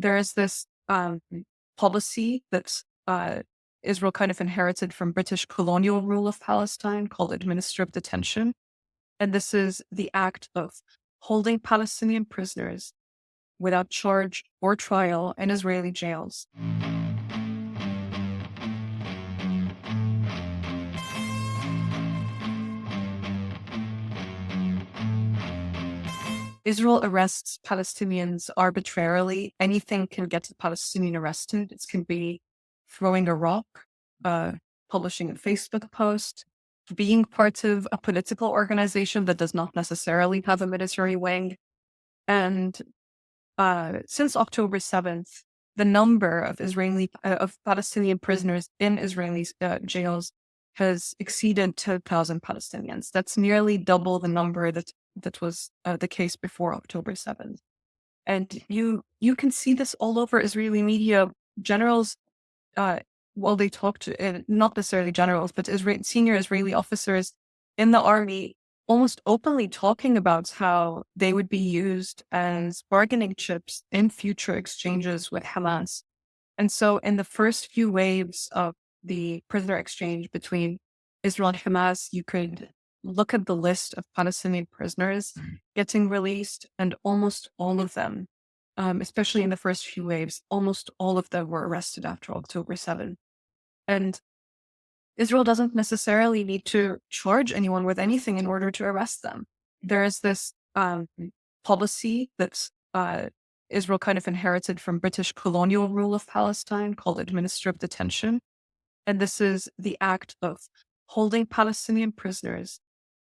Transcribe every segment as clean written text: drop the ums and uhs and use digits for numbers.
there is this policy that Israel kind of inherited from British colonial rule of Palestine called administrative detention. And this is the act of holding Palestinian prisoners without charge or trial in Israeli jails. Israel arrests Palestinians arbitrarily. Anything can get a Palestinian arrested. It can be throwing a rock, publishing a Facebook post, being part of a political organization that does not necessarily have a military wing. And since October 7th, the number of of Palestinian prisoners in Israeli jails has exceeded 2,000 Palestinians. That's nearly double the number that was the case before October 7th. And you can see this all over Israeli media. Generals, they talk to, not necessarily generals, but senior Israeli officers in the army almost openly talking about how they would be used as bargaining chips in future exchanges with Hamas. And so in the first few waves of the prisoner exchange between Israel and Hamas, you could look at the list of Palestinian prisoners getting released, and almost all of them, especially in the first few waves, almost all of them were arrested after October 7th. And Israel doesn't necessarily need to charge anyone with anything in order to arrest them. There is this policy that Israel kind of inherited from British colonial rule of Palestine called administrative detention. And this is the act of holding Palestinian prisoners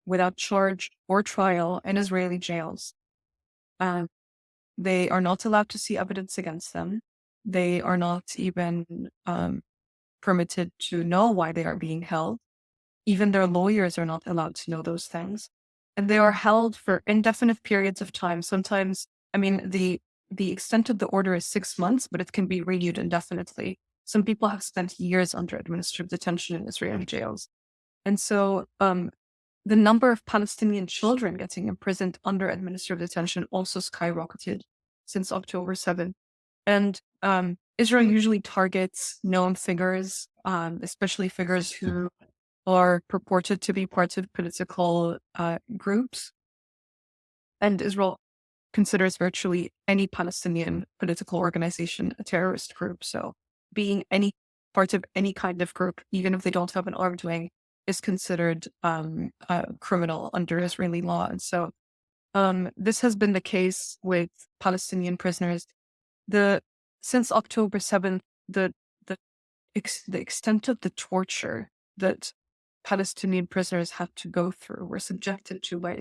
without charge or trial in Israeli jails. They are not allowed to see evidence against them. They are not even permitted to know why they are being held. Even their lawyers are not allowed to know those things. And they are held for indefinite periods of time. Sometimes, the extent of the order is 6 months, but it can be renewed indefinitely. Some people have spent years under administrative detention in Israeli jails. And so the number of Palestinian children getting imprisoned under administrative detention also skyrocketed since October 7th. And Israel usually targets known figures, especially figures who are purported to be parts of political groups. And Israel considers virtually any Palestinian political organization a terrorist group. So being any part of any kind of group, even if they don't have an armed wing, is considered criminal under Israeli law. And so this has been the case with Palestinian prisoners. Since October 7th, the extent of the torture that Palestinian prisoners had to go through, were subjected to by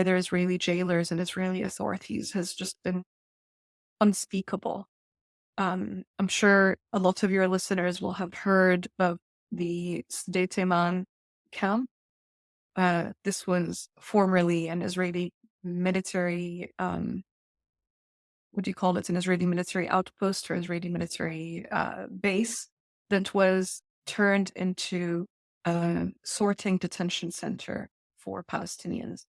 their Israeli jailers and Israeli authorities, has just been unspeakable. I'm sure a lot of your listeners will have heard of the Sde Teiman camp. This was formerly an Israeli military, an Israeli military outpost or Israeli military base that was turned into a sorting detention center for Palestinians.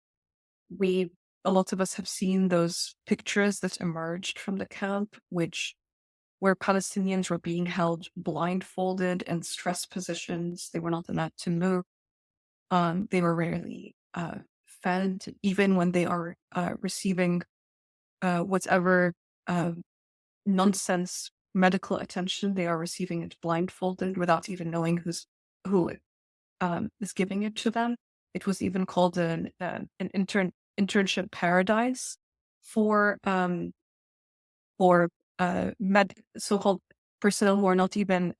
A lot of us have seen those pictures that emerged from the camp, where Palestinians were being held blindfolded in stress positions. They were not allowed to move. They were rarely fed, even when they are receiving whatever nonsense medical attention. They are receiving it blindfolded without even knowing who is giving it to them. It was even called an internship paradise for so-called personnel who are not even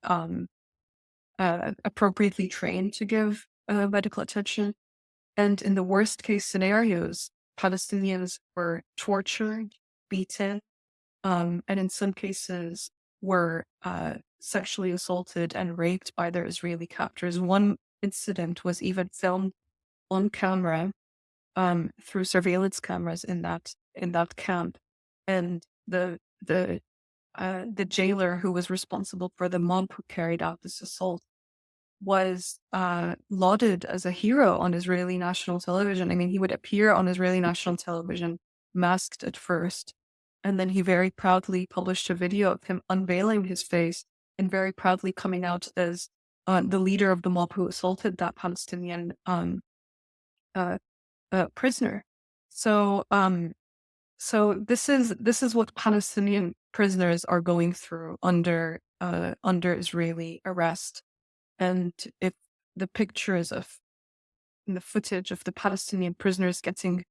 appropriately trained to give medical attention. And in the worst case scenarios, Palestinians were tortured, beaten, and in some cases were sexually assaulted and raped by their Israeli captors. One incident was even filmed on camera through surveillance cameras in that camp, and the jailer who was responsible for the mob who carried out this assault was lauded as a hero on Israeli national television. He would appear on Israeli national television masked at first, And then he very proudly published a video of him unveiling his face and very proudly coming out as the leader of the mob who assaulted that Palestinian uh, prisoner. So, this is what Palestinian prisoners are going through under Israeli arrest. And if the pictures of the footage of the Palestinian prisoners getting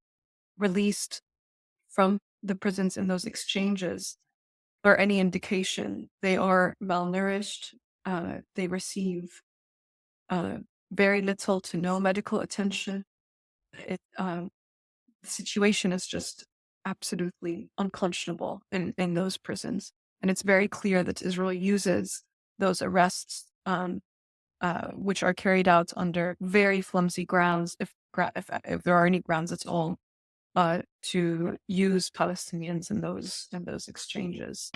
released from the prisons in those exchanges or any indication, they are malnourished. They receive uh, very little to no medical attention. The situation is just absolutely unconscionable in those prisons. And it's very clear that Israel uses those arrests, which are carried out under very flimsy grounds, if there are any grounds at all, to use Palestinians in those exchanges.